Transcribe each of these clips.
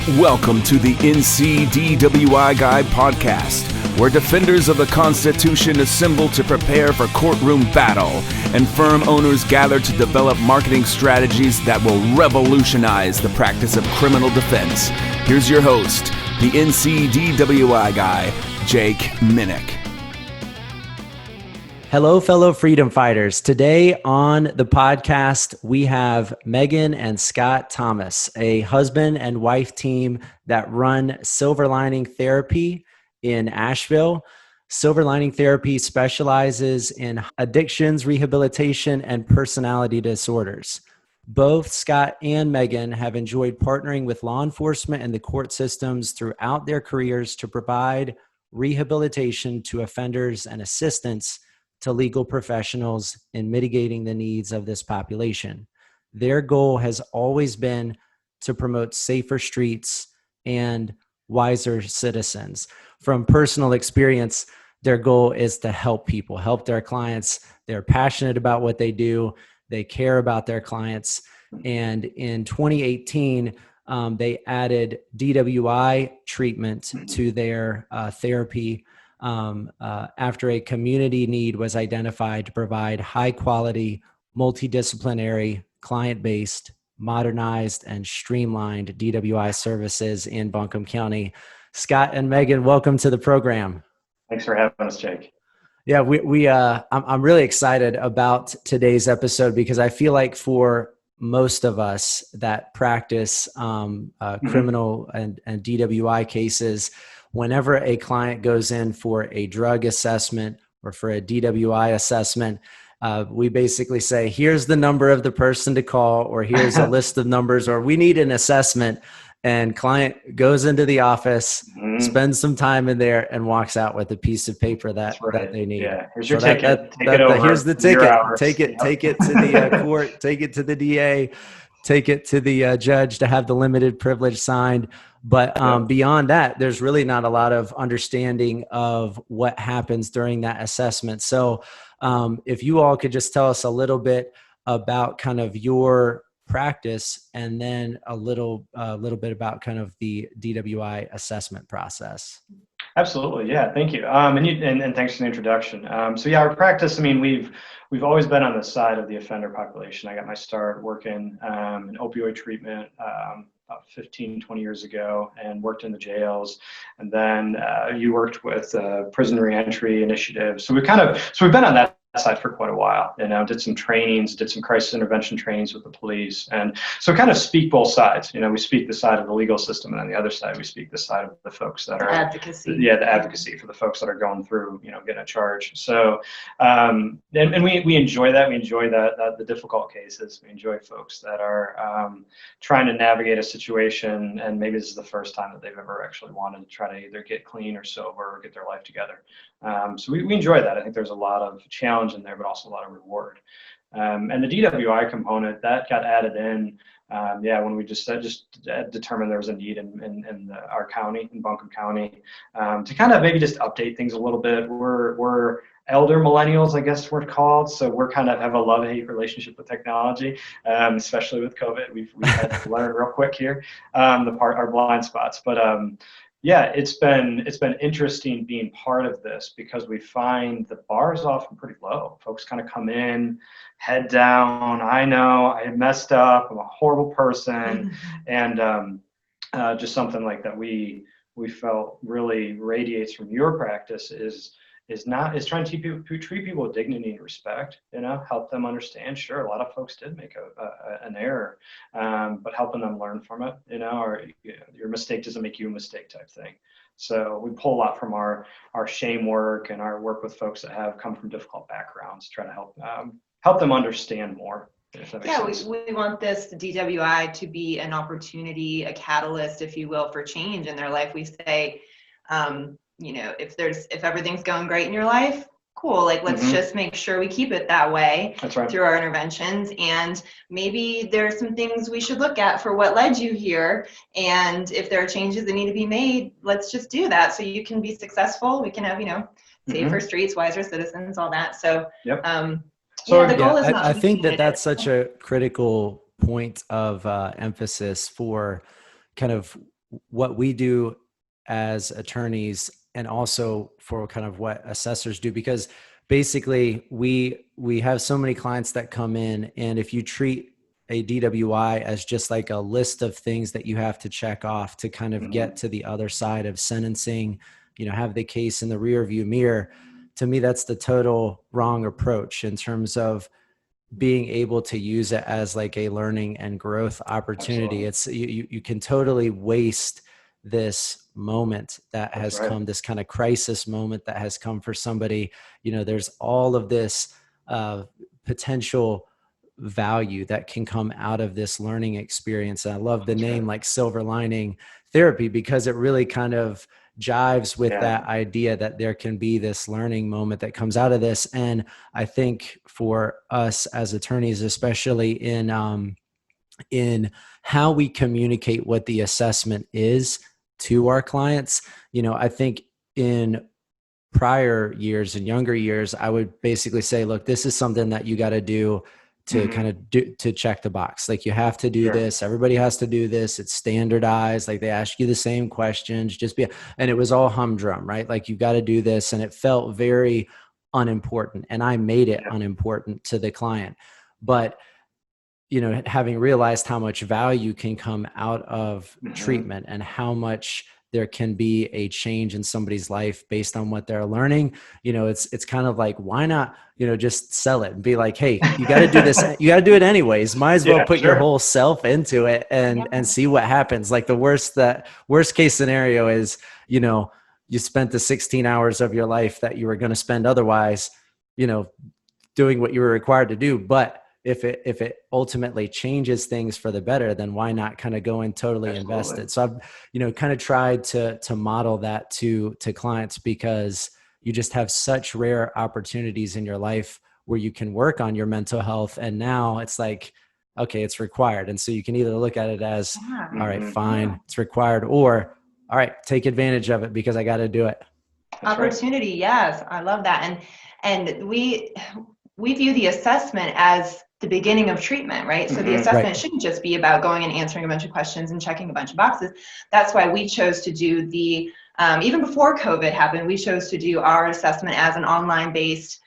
Welcome to the NCDWI Guide podcast, where defenders of the Constitution assemble to prepare for courtroom battle and firm owners gather to develop marketing strategies that will revolutionize the practice of criminal defense. Here's your host, the NCDWI guy, Jake Minick. Hello, fellow freedom fighters. Today on the podcast, we have Megan and Scott Thomas, a husband and wife team that run Silver Lining Therapy in Asheville. Silver Lining Therapy specializes in addictions, rehabilitation, and personality disorders. Both Scott and Megan have enjoyed partnering with law enforcement and the court systems throughout their careers to provide rehabilitation to offenders and assistance to legal professionals in mitigating the needs of this population. Their goal has always been to promote safer streets and wiser citizens. From personal experience, their goal is to help people, help their clients. They're passionate about what they do. They care about their clients. And in 2018, they added DWI treatment to their therapy after a community need was identified to provide high quality, multidisciplinary, client-based, modernized, and streamlined DWI services in Buncombe County. Scott and Megan, welcome to the program. Thanks for having us, Jake. Yeah, I'm really excited about today's episode because I feel like for most of us that practice criminal and DWI cases, whenever a client goes in for a drug assessment or for a DWI assessment, we basically say, here's the number of the person to call, or here's a list of numbers, or we need an assessment. And client goes into the office, spends some time in there, and walks out with a piece of paper that they need. Yeah, here's your ticket. Take it over. Here's the ticket. Take it to the court. Take it to the DA. Take it to the judge to have the limited privilege signed. But beyond that, there's really not a lot of understanding of what happens during that assessment. So if you all could just tell us a little bit about kind of your practice and then a little bit about kind of the DWI assessment process. Absolutely. Yeah. Thank you. And thanks for the introduction. So yeah, our practice, I mean, we've always been on the side of the offender population. I got my start working in opioid treatment about 15, 20 years ago, and worked in the jails. And then you worked with prison reentry initiative. So we've been on that side for quite a while, did some trainings, did some crisis intervention trainings with the police. And so kind of speak both sides. We speak the side of the legal system, and on the other side, we speak the side of the folks that are advocacy. The advocacy for the folks that are going through, getting a charge. So, and we enjoy that. We enjoy the difficult cases. We enjoy folks that are trying to navigate a situation, and maybe this is the first time that they've ever actually wanted to try to either get clean or sober or get their life together. So we enjoy that. I think there's a lot of challenge in there, but also a lot of reward. And the DWI component that got added in, when we just determined there was a need in our county, in Buncombe County, to kind of maybe just update things a little bit. We're elder millennials, I guess we're called. So we're kind of have a love-hate relationship with technology, especially with COVID. We've had to learn real quick here, our blind spots. But yeah, it's been interesting being part of this because we find the bar is often pretty low. Folks kind of come in, head down. I know I messed up. I'm a horrible person, and just something like that we felt really radiates from your practice is trying to treat people with dignity and respect, help them understand. Sure, a lot of folks did make an error, but helping them learn from it, or your mistake doesn't make you a mistake type thing. So we pull a lot from our shame work and our work with folks that have come from difficult backgrounds, trying to help them understand more. Yeah, we want this DWI to be an opportunity, a catalyst, if you will, for change in their life. We say, if everything's going great in your life, cool. Let's just make sure we keep it that way. That's right. Through our interventions. And maybe there's some things we should look at for what led you here. And if there are changes that need to be made, let's just do that so you can be successful. We can have, safer streets, wiser citizens, all that. So, yep. The goal is not. I think that's such a critical point of emphasis for kind of what we do as attorneys, and also for kind of what assessors do, because basically we have so many clients that come in, and if you treat a DWI as just like a list of things that you have to check off to kind of get to the other side of sentencing, have the case in the rear view mirror, to me, that's the total wrong approach in terms of being able to use it as like a learning and growth opportunity. Absolutely. It's you can totally waste this moment that has come, this kind of crisis moment that has come for somebody. There's all of this potential value that can come out of this learning experience. And I love the name like silver lining therapy, because it really kind of jives with that idea that there can be this learning moment that comes out of this. And I think for us as attorneys, especially in how we communicate what the assessment is to our clients, I think in prior years and younger years, I would basically say, look, this is something that you got to do to kind of to check the box. Like, you have to do this. Everybody has to do this. It's standardized. Like, they ask you the same questions, and it was all humdrum, right? Like, you got to do this. And it felt very unimportant. And I made it unimportant to the client. But, having realized how much value can come out of treatment and how much there can be a change in somebody's life based on what they're learning, it's kind of like, why not, just sell it and be like, hey, you got to do this. You got to do it anyways. Might as well put your whole self into it and see what happens. Like, the worst case scenario is, you spent the 16 hours of your life that you were going to spend otherwise, doing what you were required to do. But if it ultimately changes things for the better, then why not kind of go and totally invest it? So I've, kind of tried to model that to clients, because you just have such rare opportunities in your life where you can work on your mental health. And now it's like, okay, it's required. And so you can either look at it as, all right, fine, it's required, or all right, take advantage of it because I got to do it. That's opportunity. Right. Yes. I love that. And we view the assessment as the beginning of treatment, right? So the assessment shouldn't just be about going and answering a bunch of questions and checking a bunch of boxes. That's why we chose to do the, even before COVID happened, we chose to do our assessment as an online based,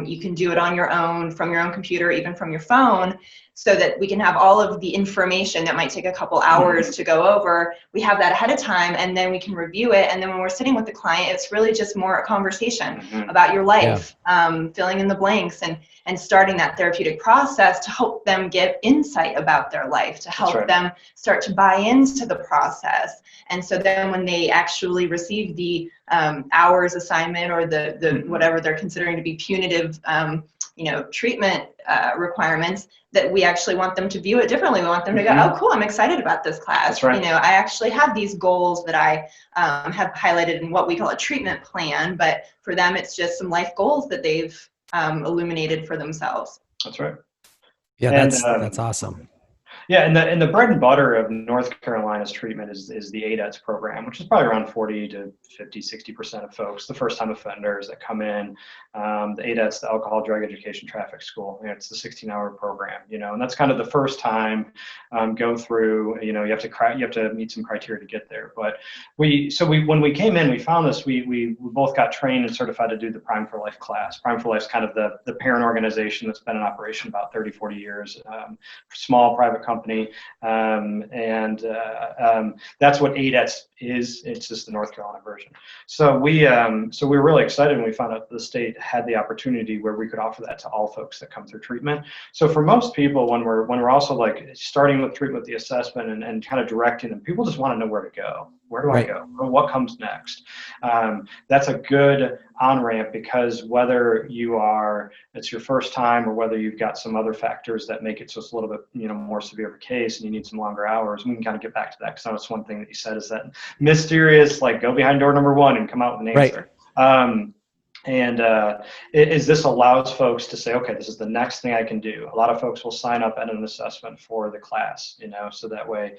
you can do it on your own, from your own computer, even from your phone, so that we can have all of the information that might take a couple hours to go over. We have that ahead of time, and then we can review it. And then when we're sitting with the client, it's really just more a conversation about your life, filling in the blanks and starting that therapeutic process to help them get insight about their life, to help them start to buy into the process. And so then when they actually receive the hours assignment or the whatever they're considering to be punitive treatment requirements, that we actually want them to view it differently. We want them to go, oh, cool, I'm excited about this class. I actually have these goals that I have highlighted in what we call a treatment plan, but for them, it's just some life goals that they've illuminated for themselves. That's right. Yeah, that's awesome. Yeah, and the bread and butter of North Carolina's treatment is the Adets program, which is probably around 40 to 50, 60% of folks, the first-time offenders that come in. The Adets, the Alcohol, Drug Education, Traffic School, it's the 16-hour program, and that's kind of the first time go through. You have to meet some criteria to get there. But when we came in, we found this. We both got trained and certified to do the Prime for Life class. Prime for Life is kind of the parent organization that's been in operation about 30, 40 years, small private company, that's what Adets is. It's just the North Carolina version. So we were really excited when we found out the state had the opportunity where we could offer that to all folks that come through treatment. So for most people, when we're also like starting with treatment with the assessment and kind of directing them, people just want to know where to go. Where do I go? Or what comes next? That's a good on-ramp, because whether it's your first time or whether you've got some other factors that make it so it's a little bit more severe of a case and you need some longer hours, we can kind of get back to that, because that's one thing that you said is that mysterious, like, go behind door number 1 and come out with an answer. And this allows folks to say, okay, this is the next thing I can do. A lot of folks will sign up at an assessment for the class, so that way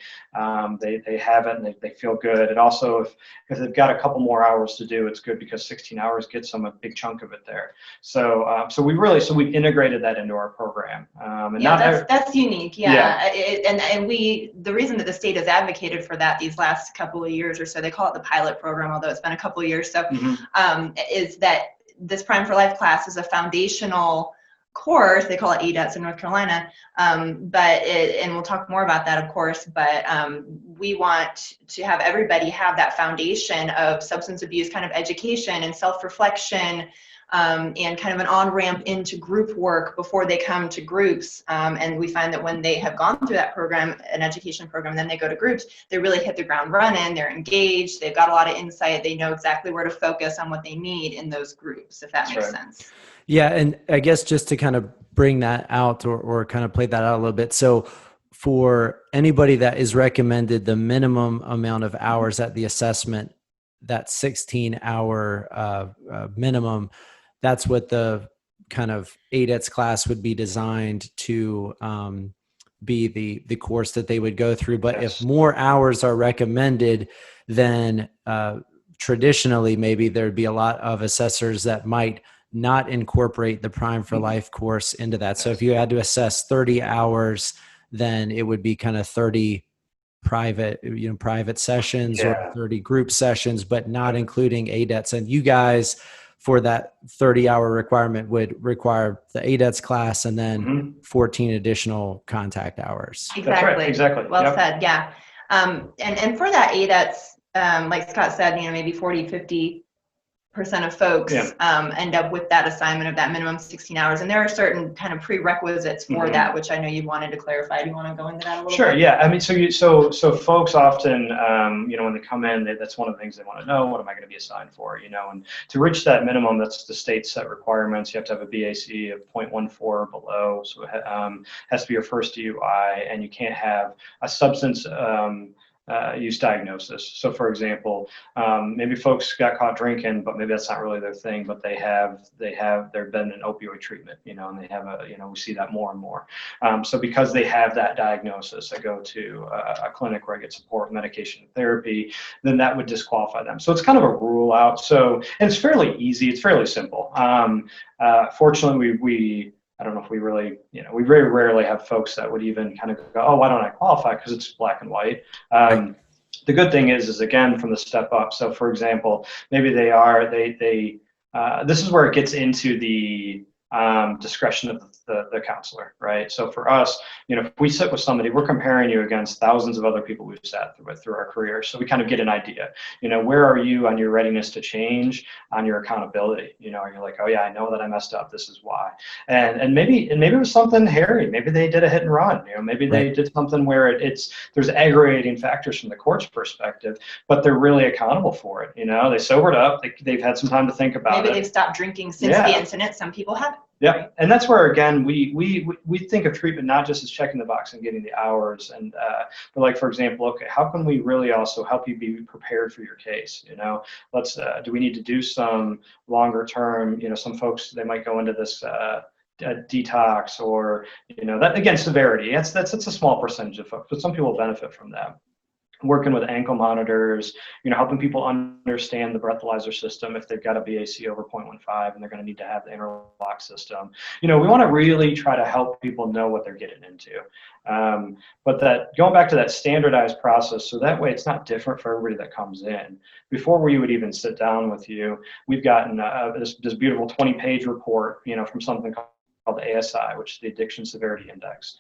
they have it and they feel good. And also, if they've got a couple more hours to do, it's good because 16 hours gets them a big chunk of it there. So we've integrated that into our program. And that's unique. Yeah. And the reason that the state has advocated for that these last couple of years or so, they call it the pilot program, although it's been a couple of years. So is that this Prime for Life class is a foundational course. They call it Adets in North Carolina, and we'll talk more about that, of course. But we want to have everybody have that foundation of substance abuse kind of education and self-reflection, and kind of an on-ramp into group work before they come to groups. And we find that when they have gone through that program, an education program, then they go to groups, they really hit the ground running, they're engaged, they've got a lot of insight, they know exactly where to focus on what they need in those groups, if that makes sense. Yeah, and I guess just to kind of bring that out or kind of play that out a little bit. So for anybody that is recommended the minimum amount of hours at the assessment, that 16-hour minimum, that's what the kind of Adets class would be designed to be the course that they would go through. But if more hours are recommended, then traditionally maybe there'd be a lot of assessors that might not incorporate the Prime for Life course into that. So if you had to assess 30 hours, then it would be kind of 30 private sessions or 30 group sessions, but not including ADETs. And you guys, for that 30-hour requirement, would require the ADETS class and then 14 additional contact hours. Exactly. That's right. Exactly. Well said. Yeah. And for that ADETS, like Scott said, maybe 40-50% of folks end up with that assignment of that minimum 16 hours. And there are certain kind of prerequisites for that, which I know you wanted to clarify. Do you want to go into that a little bit? Sure. Yeah. I mean, so folks often, when they come in, that's one of the things they want to know. What am I going to be assigned for? And to reach that minimum, that's the state set requirements. You have to have a BAC of 0.14 or below. So it has to be your first DUI, and you can't have a substance use diagnosis. So for example, maybe folks got caught drinking, but maybe that's not really their thing, but they've been in opioid treatment, and they have we see that more and more. So because they have that diagnosis, they go to a clinic where I get support, medication therapy, then that would disqualify them. So it's kind of a rule out. So, and it's fairly easy. It's fairly simple. Fortunately, I don't know if we really, we very rarely have folks that would even kind of go, oh, why don't I qualify? Because it's black and white. The good thing is again, from the step up. So for example, maybe this is where it gets into the discretion of the counselor, right? So for us, if we sit with somebody, we're comparing you against thousands of other people we've sat through our career. So we kind of get an idea, where are you on your readiness to change, on your accountability? Are you like, oh yeah, I know that I messed up, this is why. And maybe it was something hairy. Maybe they did a hit and run, maybe they did something where there's aggravating factors from the court's perspective, but they're really accountable for it. They sobered up, they've had some time to think about it. Maybe they've stopped drinking since the incident. Some people haven't. Yeah, right. And that's where again we think of treatment not just as checking the box and getting the hours, and but like for example, okay, how can we really also help you be prepared for your case? Let's do we need to do some longer term? Some folks, they might go into this detox, or that again, severity. That's a small percentage of folks, but some people benefit from that. Working with ankle monitors, helping people understand the breathalyzer system if they've got a BAC over 0.15 and they're going to need to have the interlock system. We want to really try to help people know what they're getting into. But that going back to that standardized process, so that way it's not different for everybody that comes in. Before we would even sit down with you, we've gotten this beautiful 20-page report, from something called the ASI, which is the Addiction Severity Index.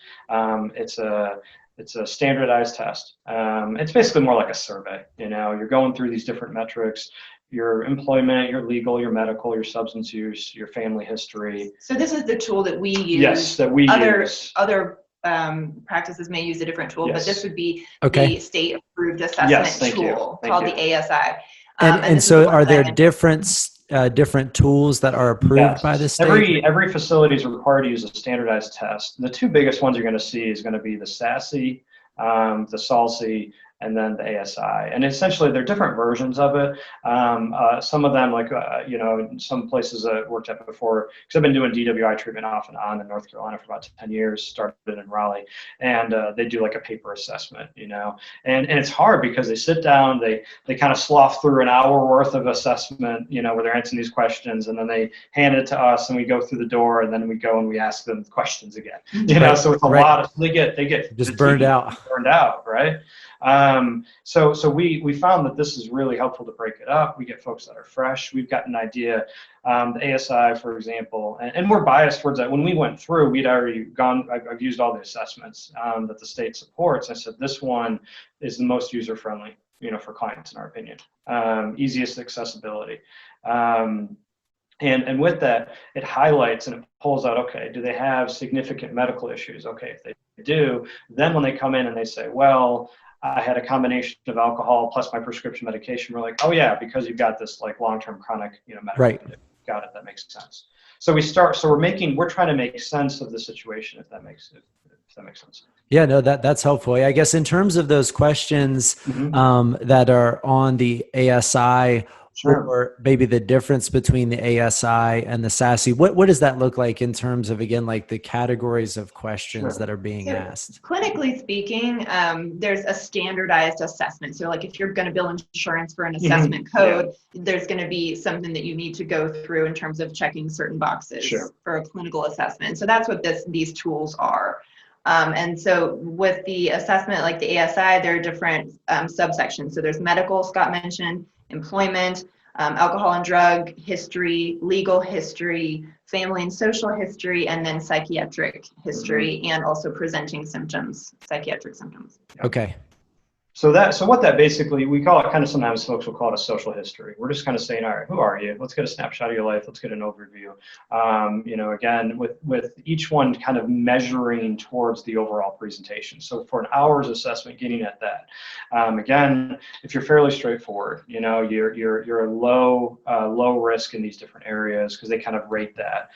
It's a standardized test. It's basically more like a survey. You're going through these different metrics, your employment, your legal, your medical, your substance use, your family history. So this is the tool that we use. Yes, that we use. Other practices may use a different tool, but this would be the state-approved assessment tool called the ASI. And so are there different tools that are approved by the state? Every facility is required to use a standardized test. The two biggest ones you're going to see is going to be the SASE, the SALSI, and then the ASI. And essentially, they're different versions of it. Some of them, like, in some places I worked at before, because I've been doing DWI treatment off and on in North Carolina for about 10 years, started in Raleigh, and they do like a paper assessment, and it's hard because they sit down, they kind of slough through an hour worth of assessment, where they're answering these questions, and then they hand it to us, and we go through the door, and then we go and we ask them questions again, so it's a lot of, they get just burned out, right? So we found that this is really helpful to break it up. We get folks that are fresh. We've got an idea. The ASI, for example, and we're biased towards that. When we went through, we'd already gone, I've used all the assessments that the state supports. I said, this one is the most user-friendly, for clients, in our opinion. Easiest accessibility. And with that, it highlights and it pulls out, okay, do they have significant medical issues? Okay, if they do, then when they come in and they say, well, I had a combination of alcohol plus my prescription medication, we're like, oh yeah, because you've got this like long-term chronic, medical condition. Got it, that makes sense. So we're trying to make sense of the situation, if that makes sense. Yeah, no, that's helpful. I guess in terms of those questions that are on the ASI, sure, or maybe the difference between the ASI and the SASE, what does that look like in terms of, again, like the categories of questions that are being asked? Clinically speaking, there's a standardized assessment. So like if you're going to bill insurance for an assessment code, there's going to be something that you need to go through in terms of checking certain boxes for a clinical assessment. So that's what these tools are. And so with the assessment, like the ASI, there are different subsections. So there's medical, Scott mentioned, employment, alcohol and drug history, legal history, family and social history, and then psychiatric history, and also presenting symptoms, psychiatric symptoms. Okay. So what that basically, we call it, kind of, sometimes folks will call it a social history. We're just kind of saying, all right, who are you? Let's get a snapshot of your life. Let's get an overview. Again, with each one kind of measuring towards the overall presentation. So for an hour's assessment, getting at that. Again, if you're fairly straightforward, you're low risk in these different areas, because they kind of rate that.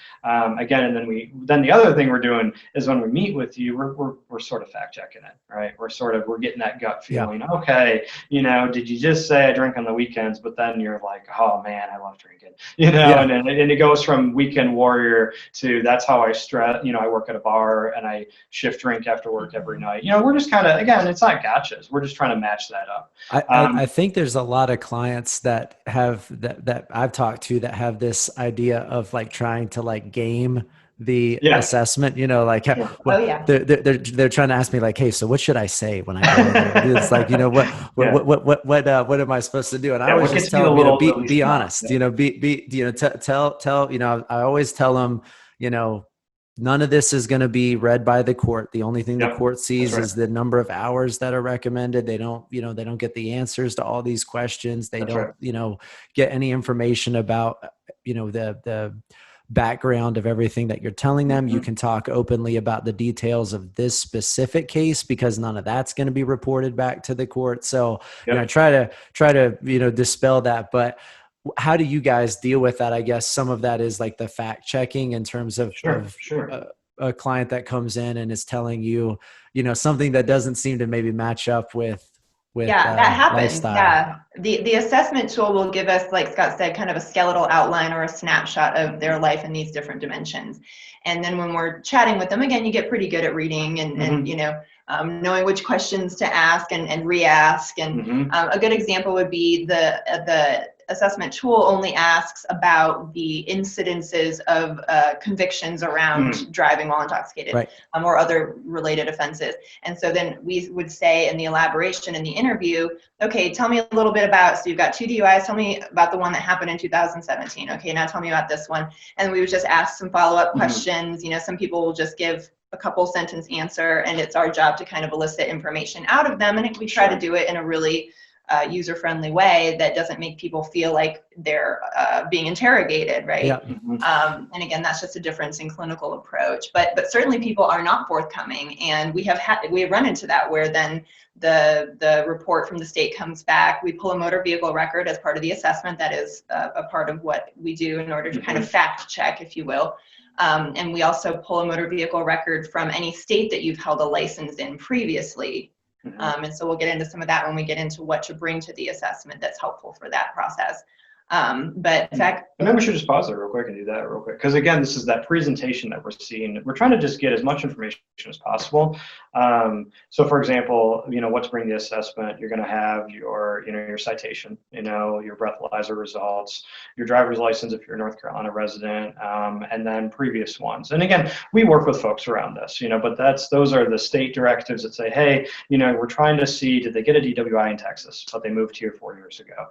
Again, and then the other thing we're doing is when we meet with you, we're sort of fact checking it, right? We're getting that gut feeling. Okay, did you just say I drink on the weekends, but then you're like, oh man, I love drinking, and it goes from weekend warrior to that's how I stress, I work at a bar and I shift drink after work every night. We're just kind of, again, it's not gotchas. We're just trying to match that up. I think there's a lot of clients that have that I've talked to that have this idea of like trying to like game the assessment, they're trying to ask me like, hey, so what should I say when I go in there? It's like, what am I supposed to do? And I always just tell them, be honest, I always tell them, none of this is going to be read by the court. The only thing the court sees is the number of hours that are recommended. They don't get the answers to all these questions. They don't, get any information about, the background of everything that you're telling them. You can talk openly about the details of this specific case, because none of that's going to be reported back to the court. So try to dispel that. But how do you guys deal with that? I guess some of that is like the fact checking in terms of, a client that comes in and is telling you, something that doesn't seem to maybe match up with that happens. lifestyle. Yeah. The assessment tool will give us, like Scott said, kind of a skeletal outline or a snapshot of their life in these different dimensions. And then when we're chatting with them, again, you get pretty good at reading and knowing which questions to ask and re-ask. And a good example would be the assessment tool only asks about the incidences of convictions around driving while intoxicated, or other related offenses. And so then we would say in the elaboration in the interview, okay, tell me a little bit about, so you've got 2 DUIs, tell me about the one that happened in 2017. Okay, now tell me about this one. And we would just ask some follow-up questions. Some people will just give a couple sentence answer, and it's our job to kind of elicit information out of them. And we try to do it in a really user-friendly way that doesn't make people feel like they're being interrogated, right? And again, that's just a difference in clinical approach. But certainly people are not forthcoming, and we have run into that where then the report from the state comes back. We pull a motor vehicle record as part of the assessment. That is a part of what we do in order to kind of fact check, if you will. And we also pull a motor vehicle record from any state that you've held a license in previously. And so we'll get into some of that when we get into what to bring to the assessment that's helpful for that process. But in fact, and then we should just pause there real quick and do that real quick. Because again, this is that presentation that we're seeing. We're trying to just get as much information as possible. So for example, what to bring the assessment, you're going to have your citation, your breathalyzer results, your driver's license if you're a North Carolina resident, and then previous ones. And again, we work with folks around this, but those are the state directives that say, hey, we're trying to see, did they get a DWI in Texas, but they moved here 4 years ago,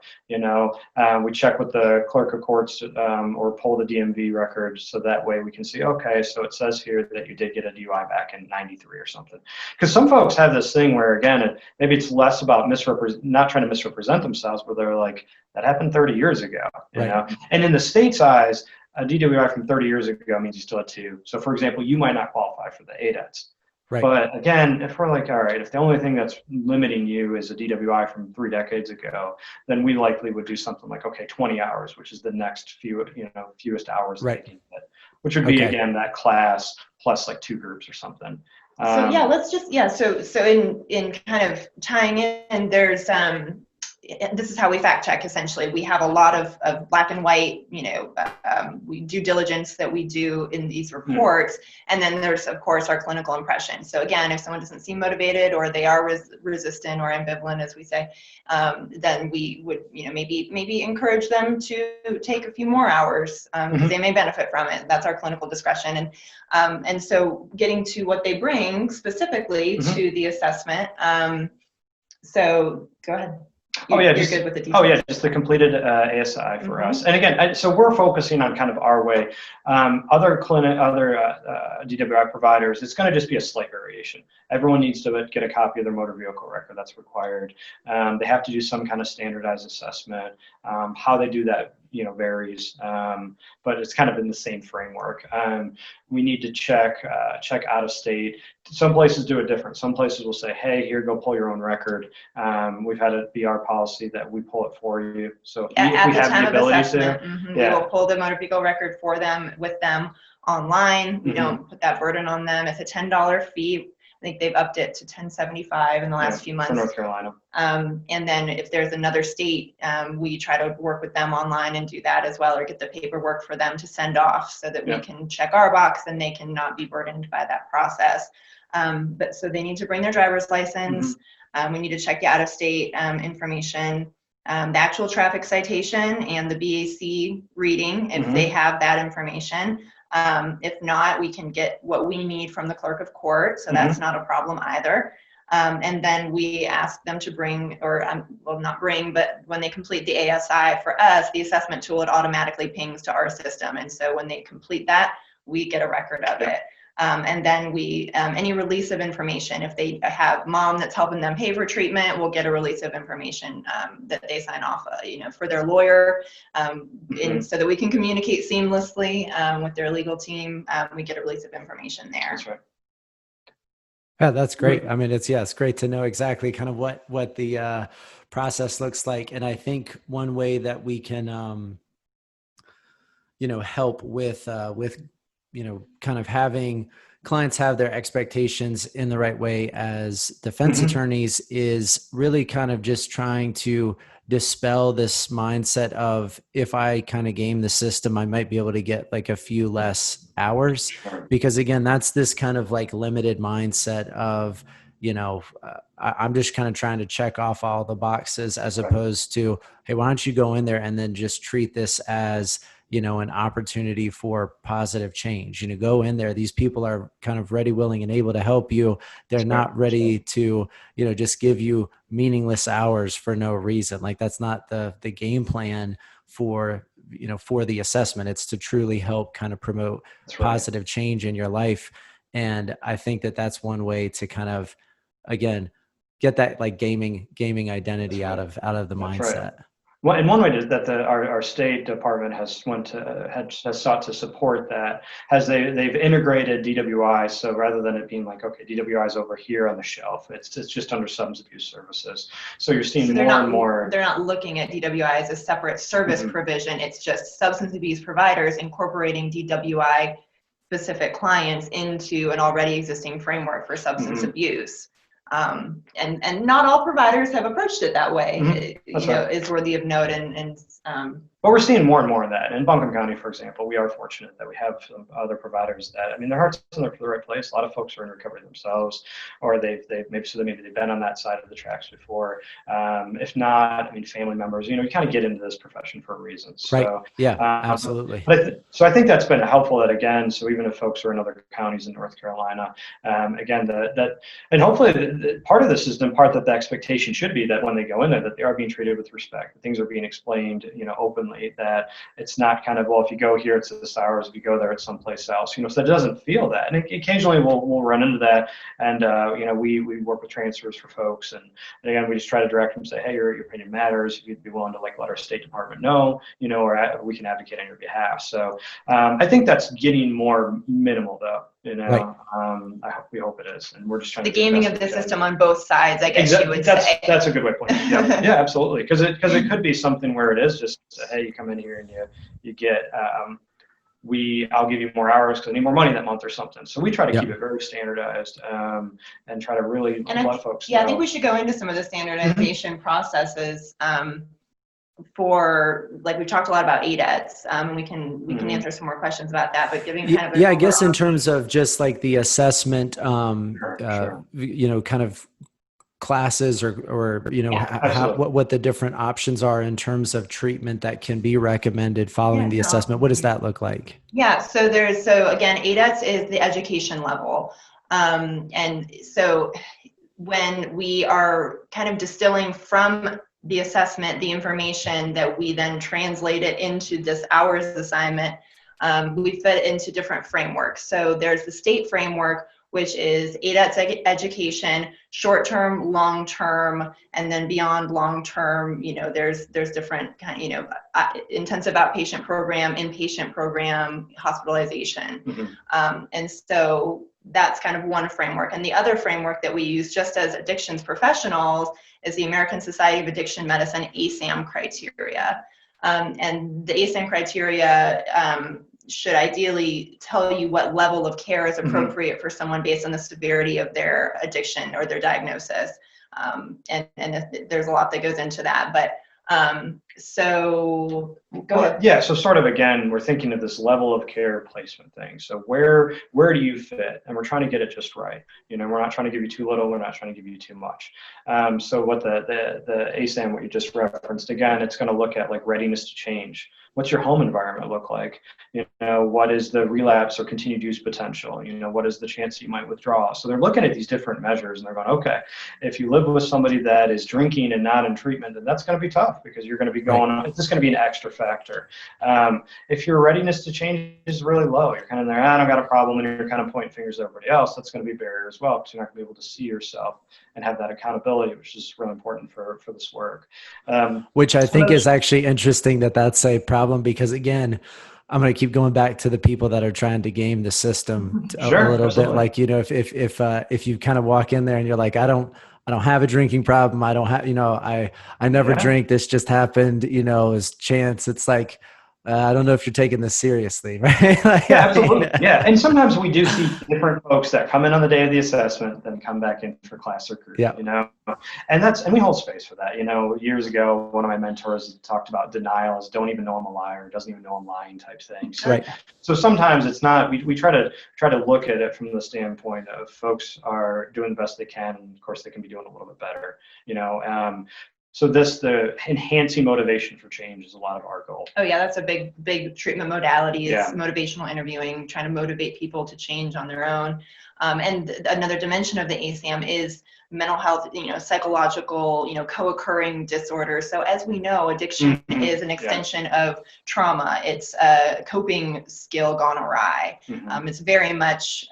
we check with the clerk of courts or pull the DMV record, so that way we can see, okay, so it says here that you did get a DUI back in 93 or something. Because some folks have this thing where, again, maybe it's less about not trying to misrepresent themselves, but they're like, that happened 30 years ago, you know? And in the state's eyes, a DWI from 30 years ago means you still had 2. So for example, you might not qualify for the Adets. Right. But again, if we're like, all right, if the only thing that's limiting you is a DWI from 3 decades ago, then we likely would do something like, okay, 20 hours, which is the next fewest hours they can get, which would be again that class plus like 2 groups or something. So yeah, let's just So in kind of tying in, there's this is how we fact check. Essentially, we have a lot of black and white, we due diligence that we do in these reports, and then there's of course our clinical impression. So again, if someone doesn't seem motivated or they are resistant or ambivalent, as we say, then we would maybe encourage them to take a few more hours because they may benefit from it. That's our clinical discretion, and so getting to what they bring specifically to the assessment. So go ahead. You're good with the details. Just the completed ASI for us. And again, so we're focusing on kind of our way. Other DWI providers, it's going to just be a slight variation. Everyone needs to get a copy of their motor vehicle record. That's required. They have to do some kind of standardized assessment. How they do that, varies, but it's kind of in the same framework. We need to check out of state. Some places do it different. Some places will say, hey, here, go pull your own record. We've had it be our policy that we pull it for you. So if we have the ability to, we will pull the motor vehicle record for them with them online. We don't put that burden on them. It's a $10 fee. I think they've upped it to $10.75 in the last few months. For North Carolina. And then if there's another state, we try to work with them online and do that as well, or get the paperwork for them to send off so that we can check our box and they can not be burdened by that process. But so they need to bring their driver's license. We need to check the out-of-state information, the actual traffic citation and the BAC reading if they have that information. If not, we can get what we need from the clerk of court, so that's not a problem either. And then we ask them to bring, not bring, but when they complete the ASI for us, the assessment tool, it automatically pings to our system. And so when they complete that, we get a record of it. And then we, any release of information, if they have mom that's helping them pay for treatment, we'll get a release of information that they sign off, for their lawyer, and so that we can communicate seamlessly with their legal team. We get a release of information there. That's right. Yeah, that's great. I mean, it's great to know exactly kind of what the process looks like. And I think one way that we can, help with kind of having clients have their expectations in the right way as defense attorneys is really kind of just trying to dispel this mindset of, if I kind of game the system, I might be able to get like a few less hours. Because again, that's this kind of like limited mindset of, I'm just kind of trying to check off all the boxes, as opposed to, hey, why don't you go in there and then just treat this as, an opportunity for positive change. Go in there. These people are kind of ready, willing, and able to help you. They're not ready to, just give you meaningless hours for no reason. Like, that's not the game plan for the assessment. It's to truly help kind of promote positive change in your life. And I think that that's one way to kind of, again, get that like gaming identity out of the mindset. Well, and one way that our State Department has sought to support that they've integrated DWI. So rather than it being like, okay, DWI is over here on the shelf, it's just under substance abuse services. So you're seeing more and more. They're not looking at DWI as a separate service provision. It's just substance abuse providers incorporating DWI specific clients into an already existing framework for substance abuse. And not all providers have approached it that way. Mm-hmm. Right. Is worthy of note. But we're seeing more and more of that. In Buncombe County, for example, we are fortunate that we have some other providers that, I mean, their heart's in the right place. A lot of folks are in recovery themselves, or they've maybe been on that side of the tracks before. If not, I mean, family members, you kind of get into this profession for a reason. So, right. Yeah, absolutely. So I think that's been helpful that, again, so even if folks are in other counties in North Carolina, again, and hopefully part of this is in part that the expectation should be that when they go in there, that they are being treated with respect, that things are being explained, openly, that it's not kind of, well, if you go here, it's this hours, if you go there, it's someplace else, so that doesn't feel that. And occasionally we'll run into that. And, we work with transfers for folks. And again, we just try to direct them, say, hey, your opinion matters. If you'd be willing to let our State Department know, or we can advocate on your behalf. So I think that's getting more minimal though. Right. We hope it is, and we're just trying the gaming of the system on both sides. I guess you would say that's a good way to put it. Yeah, absolutely. Because it could be something where it is just, hey, you come in here and you get I'll give you more hours because I need more money that month or something. So we try to keep it very standardized and try to really let folks know. I think we should go into some of the standardization processes. For, like, we talked a lot about Adets, and we can answer some more questions about that, but giving kind of I guess in terms of just like the assessment, Sure. Kind of classes or what the different options are in terms of treatment that can be recommended following the assessment. What does that look like? Yeah, so again, Adets is the education level, and so when we are kind of distilling from the assessment, the information that we then translate it into this hours assignment, we fit into different frameworks. So there's the state framework, which is Adets education, short-term, long-term, and then beyond long-term, there's different kind, intensive outpatient program, inpatient program, hospitalization. Mm-hmm. And so that's kind of one framework. And the other framework that we use just as addictions professionals is the American Society of Addiction Medicine ASAM criteria. And the ASAM criteria should ideally tell you what level of care is appropriate for someone based on the severity of their addiction or their diagnosis. And there's a lot that goes into that, but so go ahead. Yeah, so sort of, again, we're thinking of this level of care placement thing. So where do you fit? And we're trying to get it just right. We're not trying to give you too little, we're not trying to give you too much. So what the ASAM, what you just referenced, again, it's going to look at like readiness to change. What's your home environment look like? What is the relapse or continued use potential? What is the chance that you might withdraw? So they're looking at these different measures and they're going, okay, if you live with somebody that is drinking and not in treatment, then that's going to be tough because you're going to be going on, it's just going to be an extra factor. If your readiness to change is really low, you're kind of there, I don't got a problem, and you're kind of pointing fingers at everybody else, that's going to be a barrier as well because you're not going to be able to see yourself and have that accountability, which is really important for this work. Which I think is actually interesting that's a problem because, again, I'm going to keep going back to the people that are trying to game the system a little bit. Like, if you kind of walk in there and you're like, I don't have a drinking problem. I don't have, I never drink. This just happened, as chance. It's like, I don't know if you're taking this seriously, right? Yeah, absolutely. Yeah. And sometimes we do see different folks that come in on the day of the assessment, then come back in for class or group, and we hold space for that. Years ago, one of my mentors talked about denial as don't even know I'm a liar, doesn't even know I'm lying type thing. So sometimes it's not, we try to look at it from the standpoint of folks are doing the best they can. And of course they can be doing a little bit better, So the enhancing motivation for change is a lot of our goal. Oh yeah, that's a big treatment modality is motivational interviewing, trying to motivate people to change on their own. And another dimension of the ASAM is mental health, psychological, co-occurring disorders. So as we know, addiction is an extension of trauma. It's a coping skill gone awry. It's very much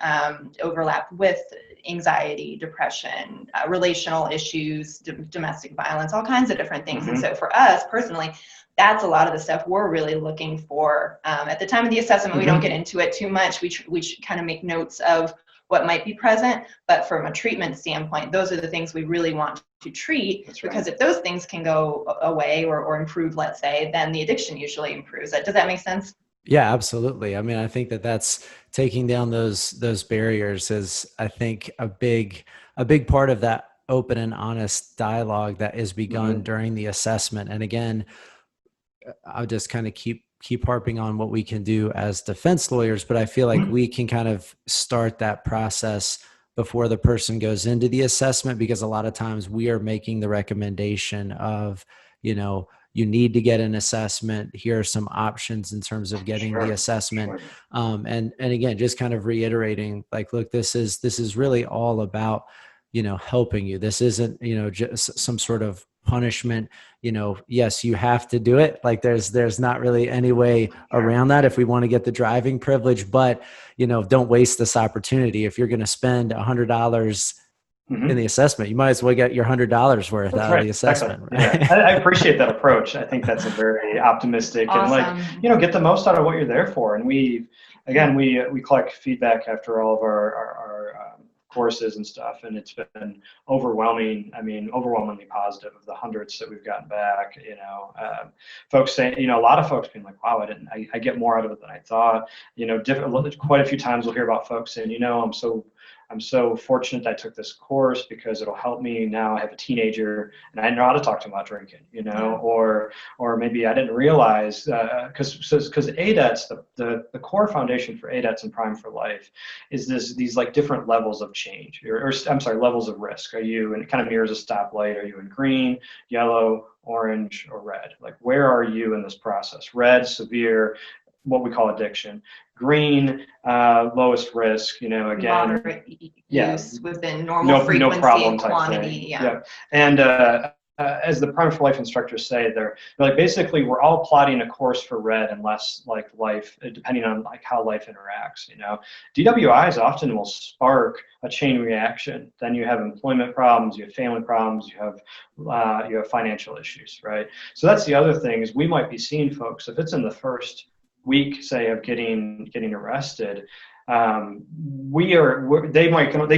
overlapped with anxiety, depression, relational issues, domestic violence, all kinds of different things. And so for us personally, that's a lot of the stuff we're really looking for. At the time of the assessment, we don't get into it too much. We kind of make notes of what might be present, but from a treatment standpoint, those are the things we really want to treat. Because if those things can go away or improve, let's say, then the addiction usually improves. Does that make sense? Yeah, absolutely. I mean, I think that's taking down those barriers is, I think, a big a big part of that open and honest dialogue that is begun during the assessment. And again, I'll just kind of keep harping on what we can do as defense lawyers, but I feel like we can kind of start that process before the person goes into the assessment, because a lot of times we are making the recommendation of, you need to get an assessment. Here are some options in terms of getting the assessment. And again, just kind of reiterating, like, look, this is really all about, helping you. This isn't, just some sort of punishment. Yes, you have to do it. Like there's not really any way around that if we want to get the driving privilege, but don't waste this opportunity. If you're going to spend $100 in the assessment, you might as well get your $100 worth out of the assessment. Exactly. Right? Yeah. I appreciate that approach. I think that's a very optimistic Awesome. and get the most out of what you're there for. And we collect feedback after all of our courses and stuff, and it's been overwhelmingly positive of the hundreds that we've gotten back. Folks saying, a lot of folks being like, wow, I get more out of it than I thought. Quite a few times we'll hear about folks saying, I'm so fortunate I took this course because it'll help me now. I have a teenager and I know how to talk to him about drinking, or maybe I didn't realize because Adets, the core foundation for Adets and Prime for Life is these like different levels of change, or levels of risk. Are you, and it kind of mirrors a stoplight, are you in green, yellow, orange, or red? Like, where are you in this process? Red, severe, what we call addiction. Green, lowest risk, again, moderate use within normal frequency no problem and type quantity. thing. Yeah. And as the Prime for Life instructors say, they're like, basically we're all plotting a course for red unless like life, depending on like how life interacts. DWIs often will spark a chain reaction. Then you have employment problems, you have family problems, you have financial issues, right? So that's the other thing, is we might be seeing folks, if it's in the first week, say, of getting arrested, they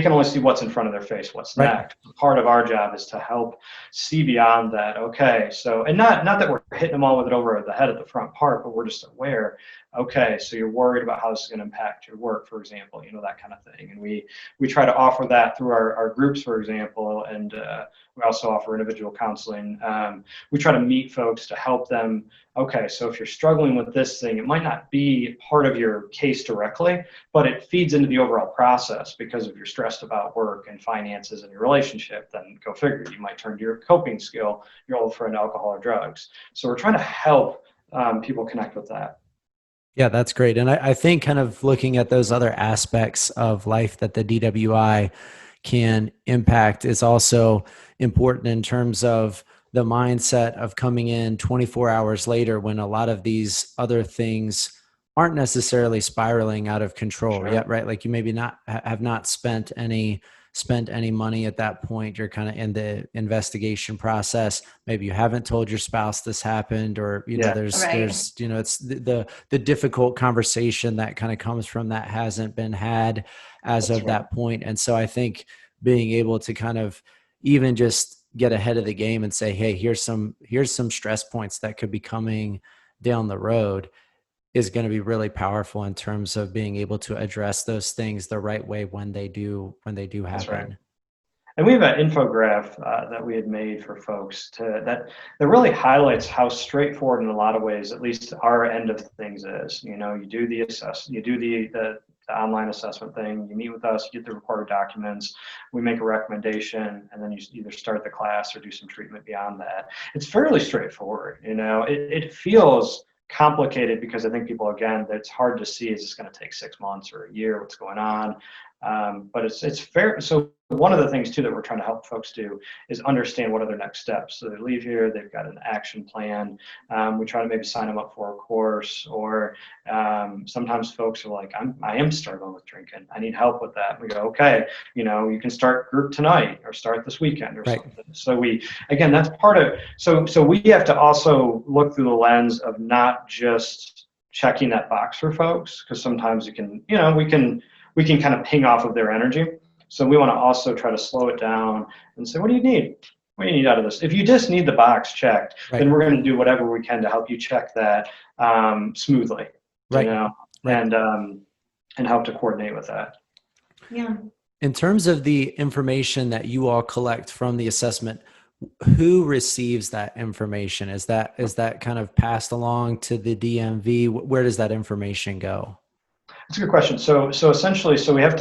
can only see what's in front of their face, what's next. Part of our job is to help see beyond that. Okay, so, and not that we're hitting them all with it over the head at the front part, but we're just aware. Okay, so you're worried about how this is going to impact your work, for example, that kind of thing. And we try to offer that through our groups, for example, and we also offer individual counseling. We try to meet folks to help them. Okay, so if you're struggling with this thing, it might not be part of your case directly, but it feeds into the overall process because if you're stressed about work and finances and your relationship, then go figure, you might turn to your coping skill, your old friend alcohol or drugs. So we're trying to help people connect with that. Yeah, that's great. And I think kind of looking at those other aspects of life that the DWI can impact is also important in terms of the mindset of coming in 24 hours later when a lot of these other things aren't necessarily spiraling out of control yet, right? Like you maybe have not spent any money at that point. You're kind of in the investigation process. Maybe you haven't told your spouse this happened, or there's it's the difficult conversation that kind of comes from that hasn't been had as of that point. And so I think being able to kind of even just get ahead of the game and say, hey, here's some stress points that could be coming down the road is going to be really powerful in terms of being able to address those things the right way when they do happen. That's right. And we have an infographic that we had made for folks that really highlights how straightforward in a lot of ways, at least our end of things is. You do the the online assessment thing, you meet with us, you get the required documents, we make a recommendation, and then you either start the class or do some treatment beyond that. It's fairly straightforward. It feels complicated because I think people, again, it's hard to see, is this going to take 6 months or a year, what's going on? But it's fair. So one of the things too that we're trying to help folks do is understand what are their next steps. So they leave here, they've got an action plan. We try to maybe sign them up for a course, or sometimes folks are like, I am struggling with drinking, I need help with that. We go, okay, you can start group tonight or start this weekend or something. So that's part of, so we have to also look through the lens of not just checking that box for folks, because sometimes we can kind of ping off of their energy. So we want to also try to slow it down and say, what do you need? What do you need out of this? If you just need the box checked, then we're going to do whatever we can to help you check that smoothly, and help to coordinate with that. Yeah. In terms of the information that you all collect from the assessment, who receives that information? Is that kind of passed along to the DMV? Where does that information go? That's a good question. So essentially, we have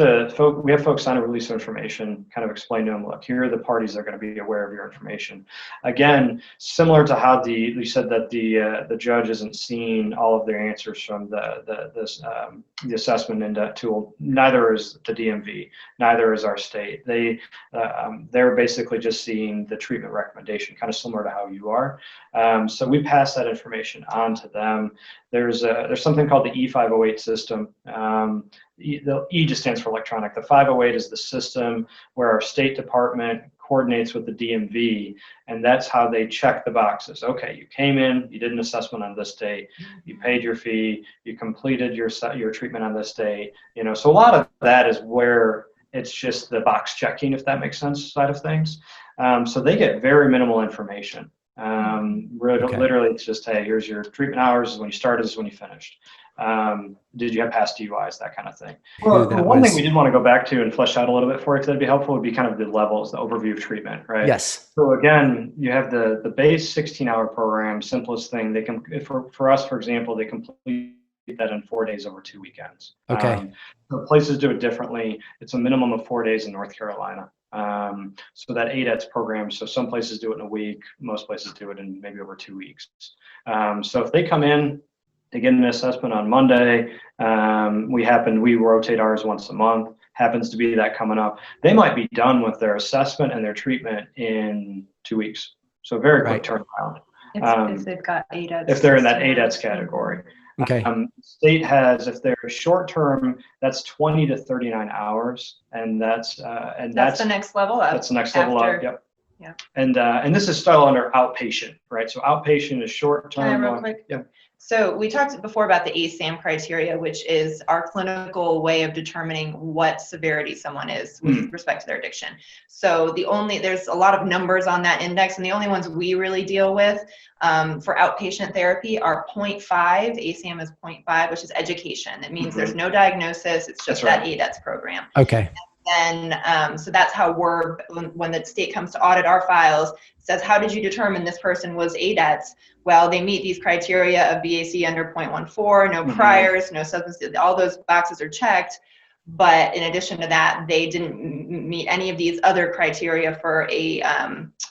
folks sign a release of information, kind of explain to them, look, here are the parties that are going to be aware of your information. Again, similar to how you said that the judge isn't seeing all of their answers from the assessment index tool. Neither is the DMV. Neither is our state. They're basically just seeing the treatment recommendation, kind of similar to how you are. So we pass that information on to them. There's something called the E508 system. The E just stands for electronic. The 508 is the system where our State Department coordinates with the DMV, and that's how they check the boxes. Okay, you came in, you did an assessment on this date, you paid your fee, you completed your treatment on this date. So a lot of that is where it's just the box checking, if that makes sense, side of things. So they get very minimal information. Literally, it's just, hey, here's your treatment hours. This is when you started, this is when you finished. Did you have past DUIs, that kind of thing. Well, one thing we did want to go back to and flesh out a little bit for you, if that'd be helpful, would be kind of the levels, the overview of treatment, right? Yes. So again, you have the base 16-hour program, simplest thing. They can, for us, for example, they complete that in 4 days over 2 weekends. Okay. So places do it differently. It's a minimum of 4 days in North Carolina. So that Adets program, so some places do it in a week, most places do it in maybe over 2 weeks. So if they come in, they get an assessment on Monday, we rotate ours once a month, happens to be that coming up, they might be done with their assessment and their treatment in 2 weeks. So very quick turnaround. If they've got Adets. If they're in that Adets category. Okay. State has, if they're short term, that's 20 to 39 hours, and that's the next level up. That's the next level up. Yep. Yeah. And this is still under outpatient, right? So outpatient is short term. Can I real quick? Yeah. So we talked before about the ASAM criteria, which is our clinical way of determining what severity someone is with respect to their addiction. So there's a lot of numbers on that index, and the only ones we really deal with for outpatient therapy are 0.5. ASAM is 0.5, which is education. It means there's no diagnosis. It's just that Adets program. Okay. And so that's how when the state comes to audit our files, says, how did you determine this person was Adets? Well, they meet these criteria of BAC under 0.14, no priors, no substance, all those boxes are checked. But in addition to that, they didn't meet any of these other criteria for a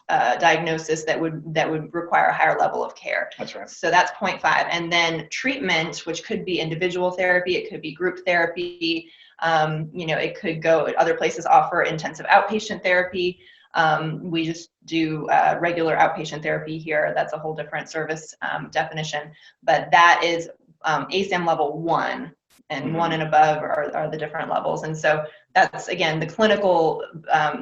diagnosis that would require a higher level of care. That's right. So that's 0.5. And then treatment, which could be individual therapy, it could be group therapy. It could go, other places offer intensive outpatient therapy. We just do regular outpatient therapy here. That's a whole different service definition, but that is ASAM level 1, and 1 and above are the different levels. And so that's, again, the clinical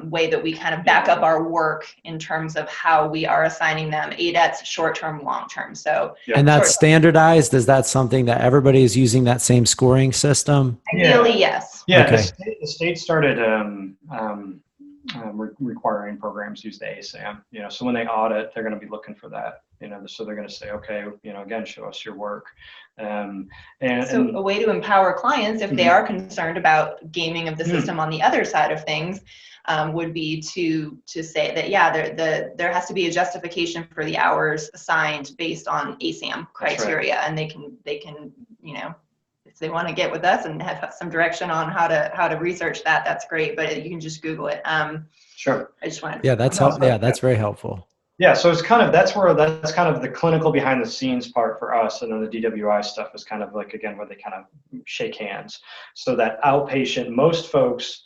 way that we kind of back up our work in terms of how we are assigning them Adets, short-term, long-term. So, and that's standardized. Is that something that everybody is using, that same scoring system? Ideally, yes. Yeah. Okay. The state started requiring programs to use the ASAM. So when they audit, they're going to be looking for that. So they're going to say, okay, again, show us your work. So a way to empower clients, if they are concerned about gaming of the system on the other side of things, would be to say that, there has to be a justification for the hours assigned based on ASAM criteria. Right. And they can, if they want to get with us and have some direction on how to research that, that's great. But you can just Google it. Sure. I just wanted. Yeah, that's helpful. Yeah, that's very helpful. Yeah, so it's that's kind of the clinical behind the scenes part for us, and then the DWI stuff is kind of like, again, where they kind of shake hands. So that outpatient, most folks,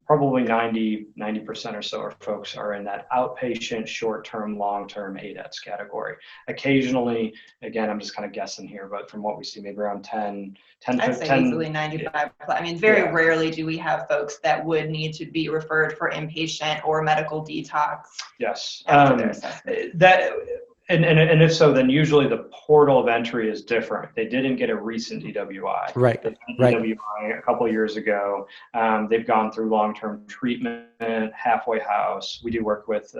probably 90% or so of folks are in that outpatient, short-term, long-term Adets category. Occasionally, again, I'm just kind of guessing here, but from what we see, maybe around 10, I'd say easily 95. I mean, very rarely do we have folks that would need to be referred for inpatient or medical detox. Yes. After their assessment. And if so, then usually the portal of entry is different. They didn't get a recent DWI. Right. They got DWI a couple of years ago. They've gone through long-term treatment, halfway house. We do work with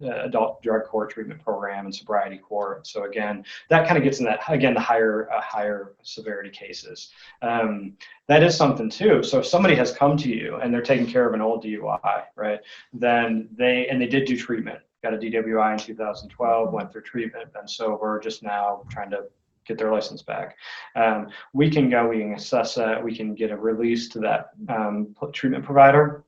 adult drug court treatment program and sobriety court. So again, that kind of gets in that, again, the higher severity cases. That is something too. So if somebody has come to you and they're taking care of an old DUI, right, then they did do treatment, got a DWI in 2012, went through treatment, been sober, just now trying to get their license back. We can assess that, we can get a release to that treatment provider.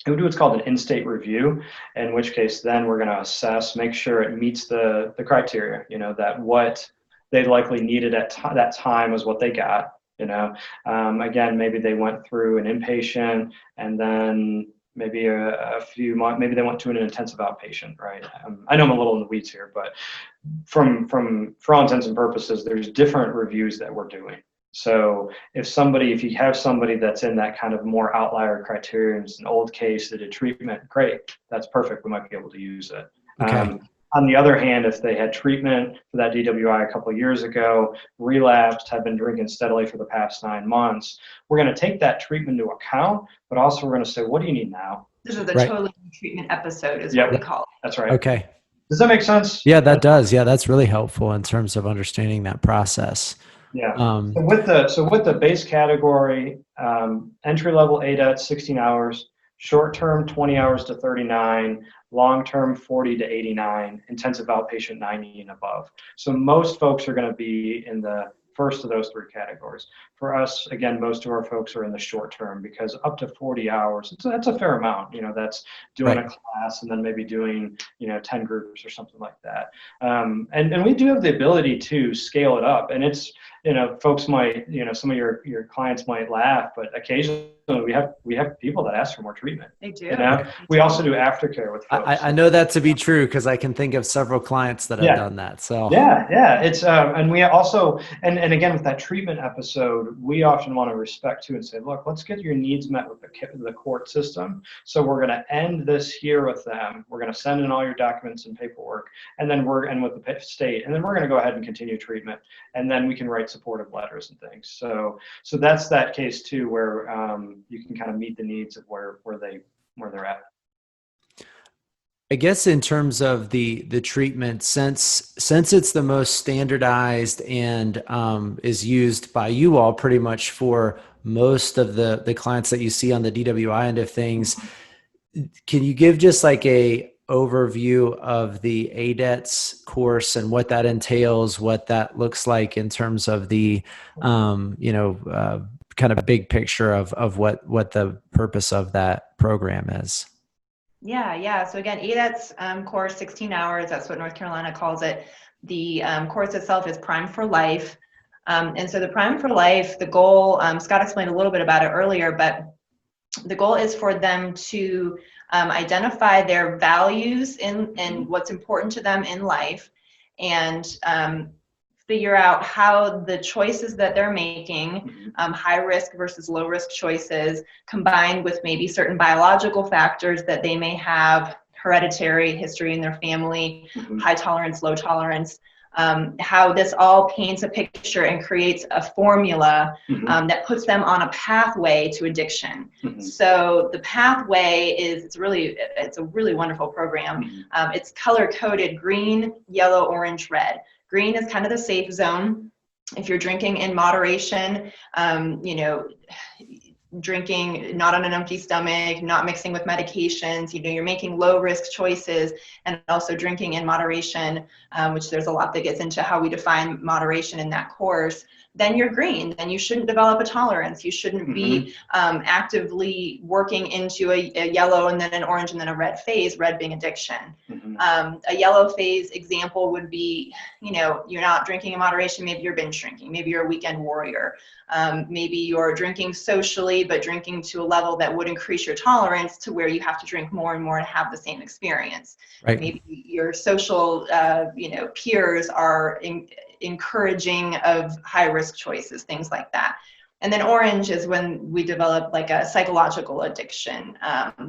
It would do what's called an in-state review, in which case then we're going to assess, make sure it meets the criteria, that what they likely needed at that time was what they got. Again, maybe they went through an inpatient and then maybe a few months, maybe they went to an intensive outpatient, right? I know I'm a little in the weeds here, but for all intents and purposes, there's different reviews that we're doing. So if you have somebody that's in that kind of more outlier criteria, it's an old case that did treatment, great, that's perfect, we might be able to use it. Okay. On the other hand, if they had treatment for that DWI a couple of years ago, relapsed, have been drinking steadily for the past 9 months, we're going to take that treatment into account, but also we're going to say, what do you need now? This is the totally new treatment episode is what we call it. That's right. Okay. Does that make sense? Yeah, that does. Yeah, that's really helpful in terms of understanding that process. Yeah. So with the base category, entry-level Adets, 16 hours, short-term 20 hours to 39, long-term 40 to 89, intensive outpatient 90 and above. So most folks are going to be in the first of those three categories. For us, again, most of our folks are in the short term because up to 40 hours, that's a fair amount. That's doing a class and then maybe doing, 10 groups or something like that. And we do have the ability to scale it up. And it's, folks might, some of your clients might laugh, but occasionally we have people that ask for more treatment. They do. We also do aftercare with folks. I know that to be true because I can think of several clients that have done that. So it's and we also and again with that treatment episode, we often want to respect too and say, look, let's get your needs met with the court system. So we're going to end this here with them. We're going to send in all your documents and paperwork, and then with the state, and then we're going to go ahead and continue treatment, and then we can write supportive letters and things. So that's that case too, where you can kind of meet the needs of where they're at. I guess in terms of the treatment, since it's the most standardized and is used by you all pretty much for most of the clients that you see on the DWI end of things, can you give just like a overview of the Adets course and what that entails, what that looks like in terms of the kind of big picture of what the purpose of that program is? Yeah. So again, Adets course, 16 hours. That's what North Carolina calls it. The course itself is Prime for Life. And so the Prime for Life, the goal, Scott explained a little bit about it earlier, but the goal is for them to identify their values and what's important to them in life, and figure out how the choices that they're making, high risk versus low risk choices, combined with maybe certain biological factors that they may have, hereditary history in their family, high tolerance, low tolerance, how this all paints a picture and creates a formula that puts them on a pathway to addiction. So the pathway it's a really wonderful program. It's color coded: green, yellow, orange, red. Green is kind of the safe zone. If you're drinking in moderation, drinking not on an empty stomach, not mixing with medications, you're making low risk choices, and also drinking in moderation, which there's a lot that gets into how we define moderation in that course, then you're green. Then you shouldn't develop a tolerance. You shouldn't be actively working into a yellow and then an orange and then a red phase, red being addiction. A yellow phase example would be, you're not drinking in moderation. Maybe you're binge drinking. Maybe you're a weekend warrior. Maybe you're drinking socially, but drinking to a level that would increase your tolerance to where you have to drink more and more to have the same experience. Right. Maybe your social, peers are encouraging of high risk choices, things like that. And then orange is when we develop like a psychological addiction.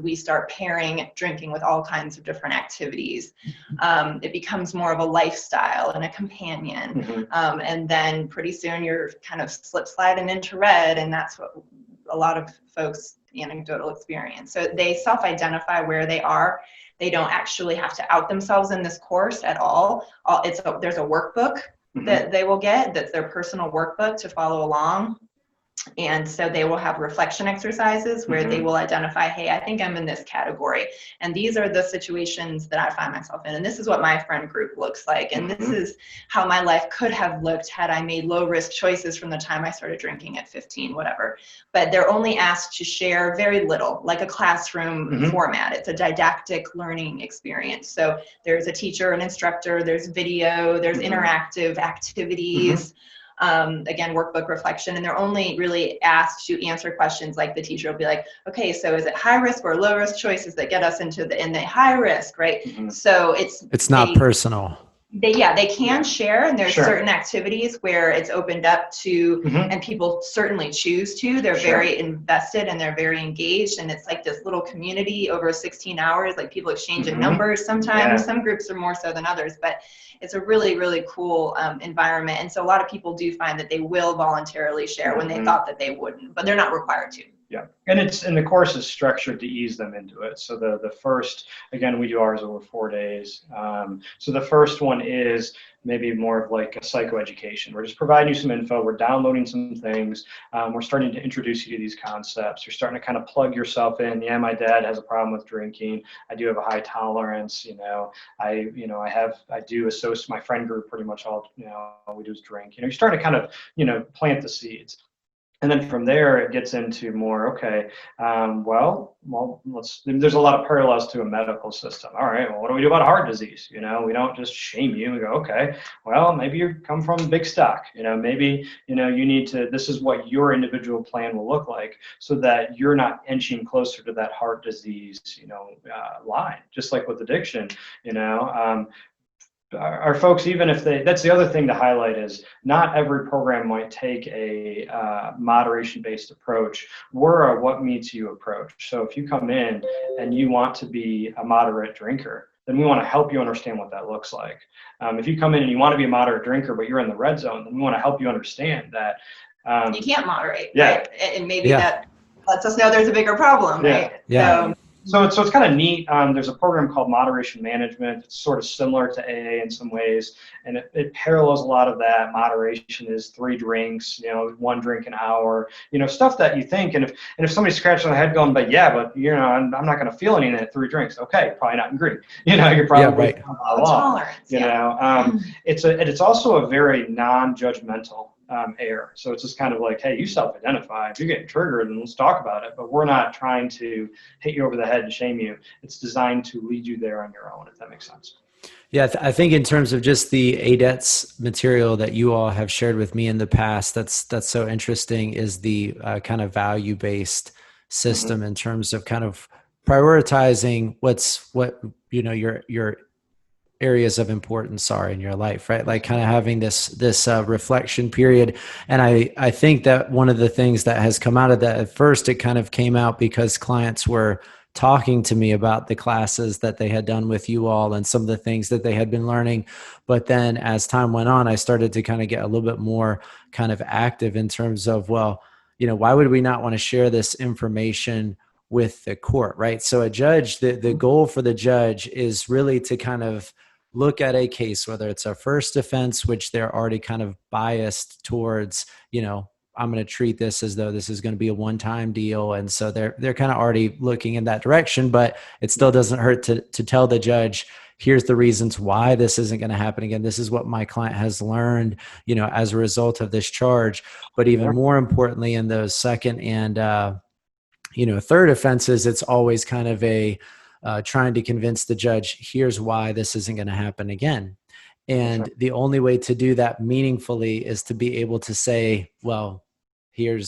We start pairing drinking with all kinds of different activities. It becomes more of a lifestyle and a companion. And then pretty soon you're kind of sliding into red, and that's what a lot of folks anecdotal experience. So they self-identify where they are. They don't actually have to out themselves in this course at all. There's a workbook that they will get, that's their personal workbook to follow along. And so they will have reflection exercises where they will identify, hey, I think I'm in this category. And these are the situations that I find myself in. And this is what my friend group looks like. And this is how my life could have looked had I made low risk choices from the time I started drinking at 15, whatever. But they're only asked to share very little, like a classroom format. It's a didactic learning experience. So there's a teacher, an instructor, there's video, there's interactive activities. Again, workbook reflection, and they're only really asked to answer questions like the teacher will be like, okay, so is it high risk or low risk choices that get us into the high risk, right? So it's not personal. They can share, and there's certain activities where it's opened up to, and people certainly choose to. They're very invested and they're very engaged, and it's like this little community over 16 hours, like people exchanging numbers sometimes. Some groups are more so than others, but it's a really, really cool environment. And so a lot of people do find that they will voluntarily share when they thought that they wouldn't, but they're not required to. Yeah, and the course is structured to ease them into it. So the first, again, we do ours over 4 days. So the first one is maybe more of like a psychoeducation. We're just providing you some info. We're downloading some things. We're starting to introduce you to these concepts. You're starting to kind of plug yourself in. Yeah, my dad has a problem with drinking. I do have a high tolerance. I do associate my friend group pretty much all. We do is drink. You start to kind of plant the seeds. And then from there, it gets into more, okay, there's a lot of parallels to a medical system. All right, well, what do we do about heart disease? We don't just shame you. We go, okay, well, maybe you come from big stock. Maybe, you need to, this is what your individual plan will look like so that you're not inching closer to that heart disease, line, just like with addiction, our folks, even if that's the other thing to highlight is not every program might take a moderation-based approach. We're a what meets you approach. So if you come in and you want to be a moderate drinker, then we want to help you understand what that looks like. If you come in and you want to be a moderate drinker, but you're in the red zone, then we want to help you understand that. You can't moderate, right? And maybe that lets us know there's a bigger problem, right? So it's kind of neat. There's a program called Moderation Management. It's sort of similar to AA in some ways, and it parallels a lot of that. Moderation is 3 drinks, 1 drink an hour, stuff that you think. And if somebody's scratching their head going, but I'm not going to feel anything at 3 drinks. Okay, probably not in Greek. You're probably tolerance. It's also a very non-judgmental air. So it's just kind of like, hey, you self-identify. If you're getting triggered, then let's talk about it. But we're not trying to hit you over the head and shame you. It's designed to lead you there on your own, if that makes sense. Yeah, I think in terms of just the Adets material that you all have shared with me in the past, that's so interesting is the kind of value-based system in terms of kind of prioritizing what your areas of importance are in your life, right? Like kind of having this reflection period. And I think that one of the things that has come out of that, at first it kind of came out because clients were talking to me about the classes that they had done with you all and some of the things that they had been learning. But then as time went on, I started to kind of get a little bit more kind of active in terms of, why would we not want to share this information with the court, right? So a judge, the goal for the judge is really to kind of look at a case, whether it's a first offense, which they're already kind of biased towards, I'm going to treat this as though this is going to be a one-time deal. And so they're kind of already looking in that direction, but it still doesn't hurt to tell the judge, here's the reasons why this isn't going to happen again. This is what my client has learned, as a result of this charge. But even more importantly, in those second and, third offenses, it's always kind of trying to convince the judge, here's why this isn't going to happen again. And the only way to do that meaningfully is to be able to say, well, here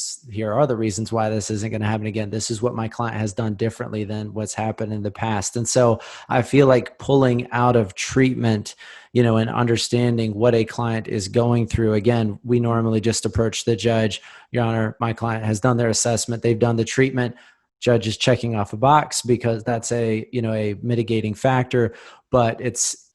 are the reasons why this isn't going to happen again. This is what my client has done differently than what's happened in the past. And so I feel like pulling out of treatment, and understanding what a client is going through. Again, we normally just approach the judge, Your Honor, my client has done their assessment. They've done the treatment. Judge is checking off a box because that's a mitigating factor, but it's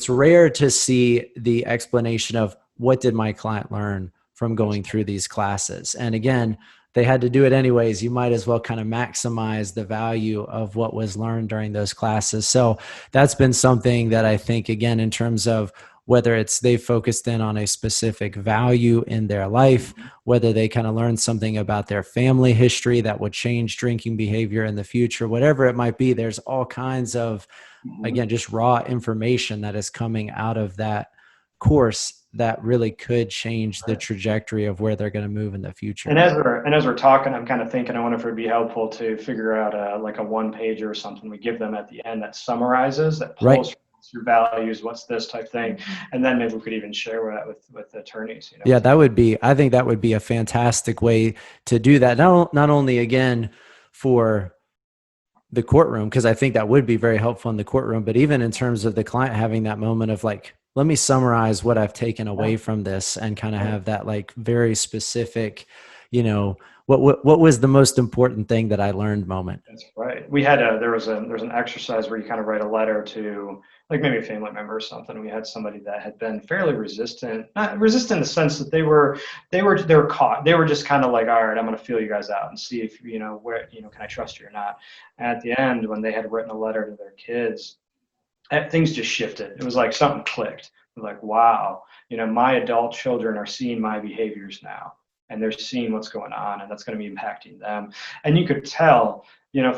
rare to see the explanation of what did my client learn from going through these classes. And again, they had to do it anyways, you might as well kind of maximize the value of what was learned during those classes. So that's been something that I think, again, in terms of whether it's they focused in on a specific value in their life, whether they kind of learned something about their family history that would change drinking behavior in the future, whatever it might be, there's all kinds of, again, just raw information that is coming out of that course that really could change the trajectory of where they're going to move in the future. And as we're talking, I'm kind of thinking, I wonder if it'd be helpful to figure out like a one pager or something we give them at the end that summarizes, that pulls Right. your values, what's this type thing, and then maybe we could even share that with attorneys. You know? Yeah, I think that would be a fantastic way to do that. Not only, again, for the courtroom, because I think that would be very helpful in the courtroom, but even in terms of the client having that moment of like, let me summarize what I've taken away from this, and kind of have that like very specific, what was the most important thing that I learned moment. That's right. We had there's an exercise where you kind of write a letter to like maybe a family member or something. We had somebody that had been fairly resistant, not resistant in the sense that they were caught. They were just kind of like, all right, I'm going to feel you guys out and see if where can I trust you or not. And at the end, when they had written a letter to their kids, things just shifted. It was like something clicked. Like, wow, my adult children are seeing my behaviors now, and they're seeing what's going on, and that's going to be impacting them. And you could tell,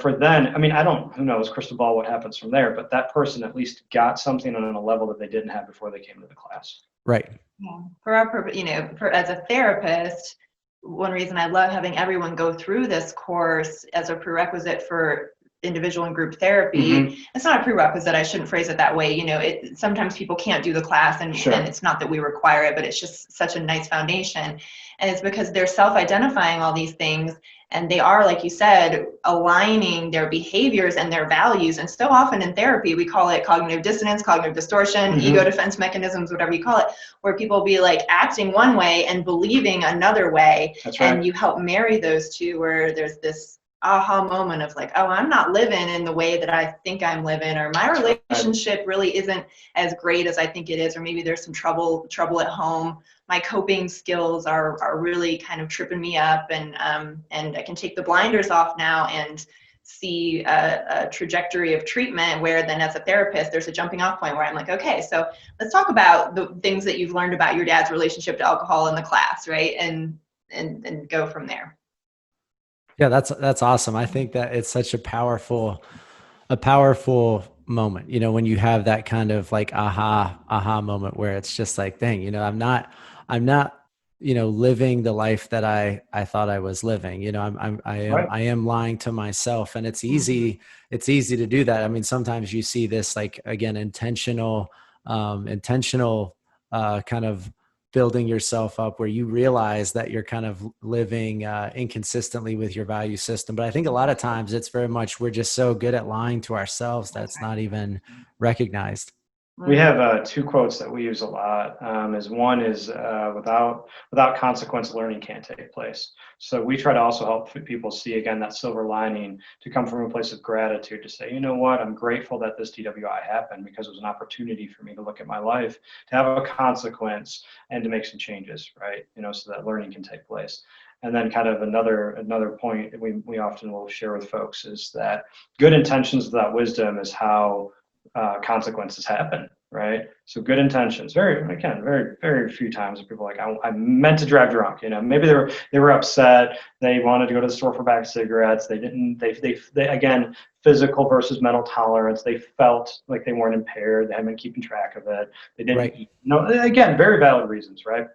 for then, I mean, who knows, crystal ball, what happens from there, but that person at least got something on a level that they didn't have before they came to the class. Right. Yeah. For our purpose, as a therapist, one reason I love having everyone go through this course as a prerequisite for individual and group therapy. It's not a prerequisite. I shouldn't phrase it that way. Sometimes people can't do the class, and it's not that we require it, but it's just such a nice foundation. And it's because they're self-identifying all these things, and they are, like you said, aligning their behaviors and their values. And so often in therapy, we call it cognitive dissonance, cognitive distortion, ego defense mechanisms, whatever you call it, where people be like acting one way and believing another way. That's right. And you help marry those two, where there's this aha moment of like, oh, I'm not living in the way that I think I'm living, or my relationship really isn't as great as I think it is, or maybe there's some trouble at home. My coping skills are really kind of tripping me up, and I can take the blinders off now and see a trajectory of treatment where then as a therapist, there's a jumping off point where I'm like, okay, so let's talk about the things that you've learned about your dad's relationship to alcohol in the class, right? And go from there. Yeah, that's awesome. I think that it's such a powerful moment, when you have that kind of like aha moment where it's just like, dang, I'm not, living the life that I thought I was living. I am lying to myself, and it's easy to do that. I mean, sometimes you see this, like, again, intentional kind of building yourself up where you realize that you're kind of living inconsistently with your value system. But I think a lot of times it's very much, we're just so good at lying to ourselves that's not even recognized. We have two quotes that we use a lot. One is without consequence, learning can't take place. So we try to also help people see, again, that silver lining, to come from a place of gratitude, to say, you know what, I'm grateful that this DWI happened, because it was an opportunity for me to look at my life, to have a consequence, and to make some changes, right? So that learning can take place. And then kind of another point that we often will share with folks is that good intentions without wisdom is how consequences happen, right? So good intentions, very very few times people are like, I meant to drive drunk. Maybe they were upset, they wanted to go to the store for a pack of cigarettes, they didn't, they again, physical versus mental tolerance, they felt like they weren't impaired, they hadn't been keeping track of it, they didn't eat. Again, very valid reasons, right?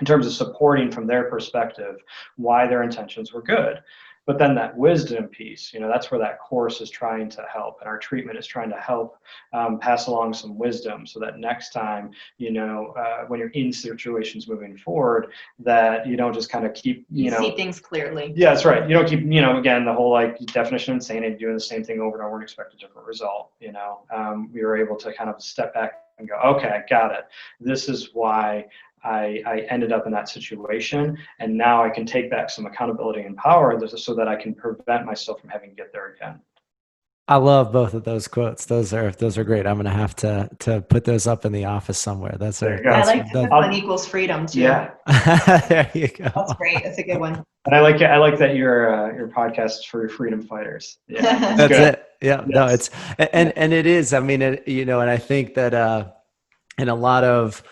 In terms of supporting from their perspective why their intentions were good. But then that wisdom piece, that's where that course is trying to help, and our treatment is trying to help pass along some wisdom, so that next time, when you're in situations moving forward, that you don't just kind of keep, you see things clearly. Yeah, that's right. You don't keep, again, the whole like definition of insanity, doing the same thing over and over and expect a different result. We were able to kind of step back and go, okay, I got it. This is why I ended up in that situation, and now I can take back some accountability and power so that I can prevent myself from having to get there again. I love both of those quotes. Those are great. I'm gonna have to put those up in the office somewhere. There you go. I That's like discipline equals freedom too. Yeah. there you go. That's great. That's a good one. And I like that your podcast is for freedom fighters. Yeah, That's good. it. Yeah. Yes. No, it's and it is. I mean, and I think that in a lot of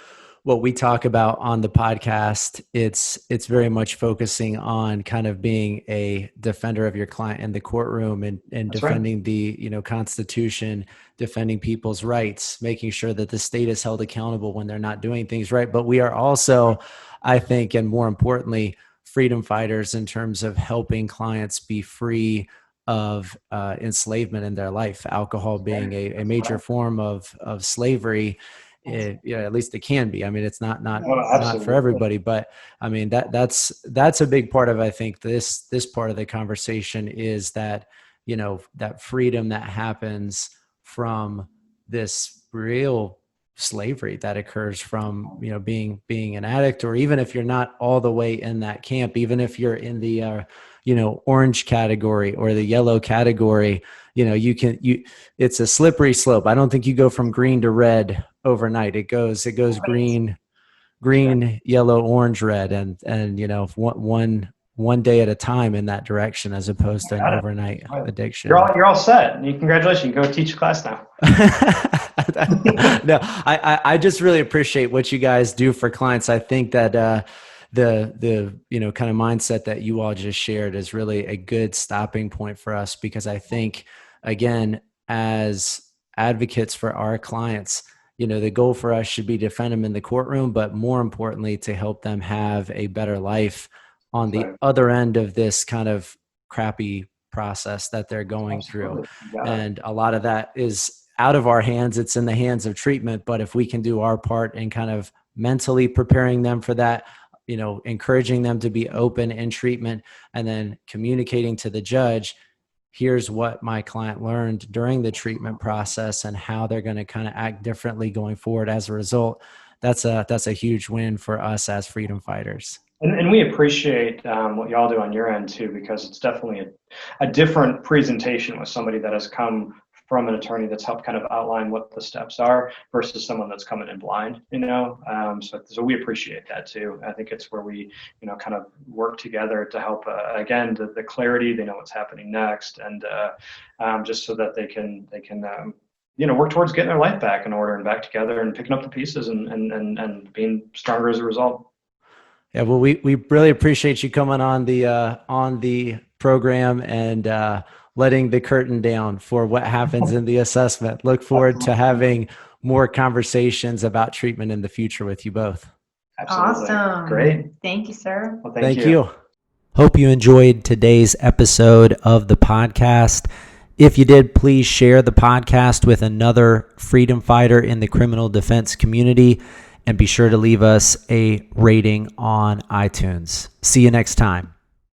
what we talk about on the podcast, it's very much focusing on kind of being a defender of your client in the courtroom and That's defending the Constitution, defending people's rights, making sure that the state is held accountable when they're not doing things right. But we are also, I think, and more importantly, freedom fighters in terms of helping clients be free of enslavement in their life, alcohol being a major form of slavery. At least it can be. I mean, it's not for everybody, but I mean, that's a big part of, I think, this part of the conversation is that, that freedom that happens from this real slavery that occurs from, being an addict, or even if you're not all the way in that camp, even if you're in the, orange category or the yellow category, it's a slippery slope. I don't think you go from green to red overnight. It goes green, yellow, orange, red, and one day at a time in that direction, as opposed to an overnight addiction. You're all set. Congratulations. You can go teach a class now. No, I just really appreciate what you guys do for clients. I think that the kind of mindset that you all just shared is really a good stopping point for us, because I think, again, as advocates for our clients, the goal for us should be to defend them in the courtroom, but more importantly, to help them have a better life on the other end of this kind of crappy process that they're going through. And a lot of that is out of our hands. It's in the hands of treatment. But if we can do our part in kind of mentally preparing them for that, encouraging them to be open in treatment, and then communicating to the judge, here's what my client learned during the treatment process and how they're going to kind of act differently going forward as a result. That's a huge win for us as freedom fighters. And we appreciate what y'all do on your end too, because it's definitely a different presentation with somebody that has come from an attorney that's helped kind of outline what the steps are versus someone that's coming in blind, so we appreciate that too. I think it's where we, kind of work together to help, again, the clarity, they know what's happening next, and just so that they can work towards getting their life back in order and back together and picking up the pieces and being stronger as a result. Yeah, well, we really appreciate you coming on the program and letting the curtain down for what happens in the assessment. Look forward to having more conversations about treatment in the future with you both. Absolutely. Awesome. Great. Thank you, sir. Well, thank you. Hope you enjoyed today's episode of the podcast. If you did, please share the podcast with another freedom fighter in the criminal defense community, and be sure to leave us a rating on iTunes. See you next time.